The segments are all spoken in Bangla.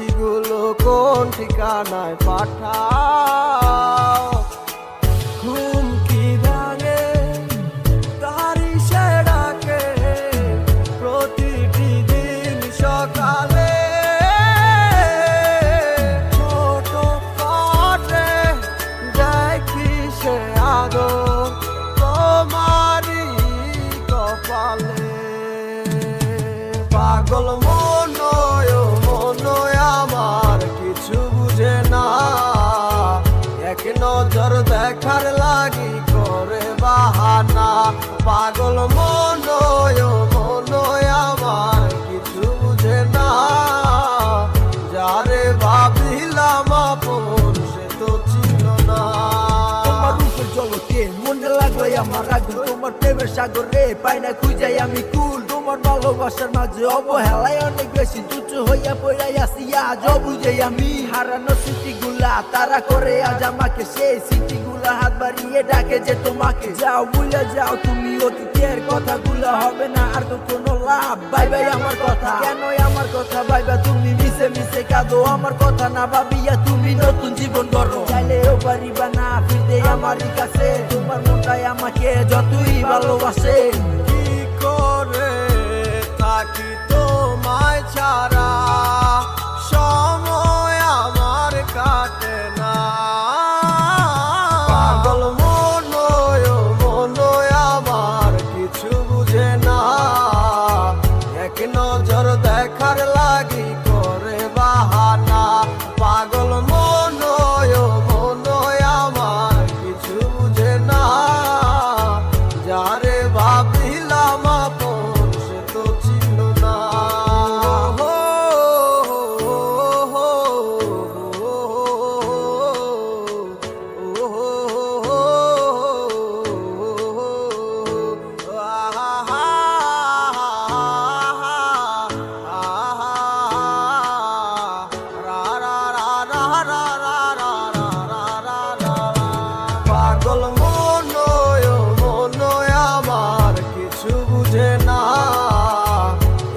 চিঠিগুলো কোন ঠিকানায় পাঠাও। ঘুম কি ভাঙে তারি সে ডাকে প্রতিটি দিন সকালে। ছোট কাটে দেখি সে আদর তোমারই কপালে। পাগল মনয় আমার কিছু বুঝে না, এক নজর দেখার লাগি করে বাহানা। পাগল মনয় আমার কিছু বুঝে না, যারে ভাবিলাম আপন সে তো ছিল না। তোমার রূপের জগতে মনে লাগলো আমার আগুন, তোমার প্রেমের সাগরে পাই না খুঁজাই আমি কুল। তোমার ভালোবাসার মাঝে অবহেলায় অনেক বেশি তুচ্ছ হইয়া পড়াই আসি আজ বুঝে আমি। হারানো স্মৃতিগুলা তারা করে আজ আমাকে, সেই স্মৃতিগুলা হাত বাড়িয়ে ডাকে যে তোমাকে। যাও ভুলে যাও তুমি অতীতের কথাগুলা, হবে না আর তো কোনো লাভ। বাই বাই আমার কথা, কেন আমার কথা ভাইবা তুমি মিশে মিশে কাঁদো। আমার কথা না ভাবিয়া তুমি নতুন জীবন গড়ো, চাইলেও পারিবা না ফিরতে আমারই কাছে। তোমার মনটাই আমাকে যতই ভালোবাসে। কি করে থাকি তোমায় ছাড়া, সময় আমার কাটে না। পাগল মনয় আমার কিছু বুঝে না, এক নজর দেখার লাগি করে বাহানা। পাগল মনয় আমার কিছু বুঝে না, যারে ভাবিলাম আপন সে তো ছিল না। পাগল মনয় আমার কিছু বুঝে না,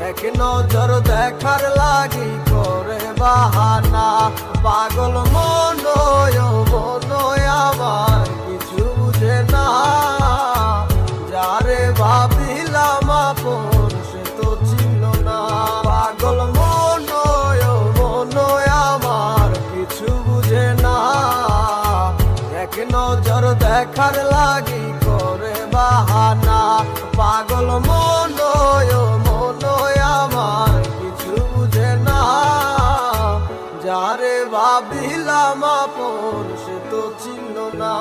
এক নজর দেখার লাগি করে বাহানা। পাগল মনয় আমার কিছু বুঝে না, যারে ভাবিলাম আপন সে তো ছিল না। পাগল মনয় আমার কিছু বুঝে না, এক নজর দেখার লাগি করে বাহানা। পাগল মনয় আমার কিছু বুঝে না, যারে ভাবিলাম আপন সে তো ছিল না।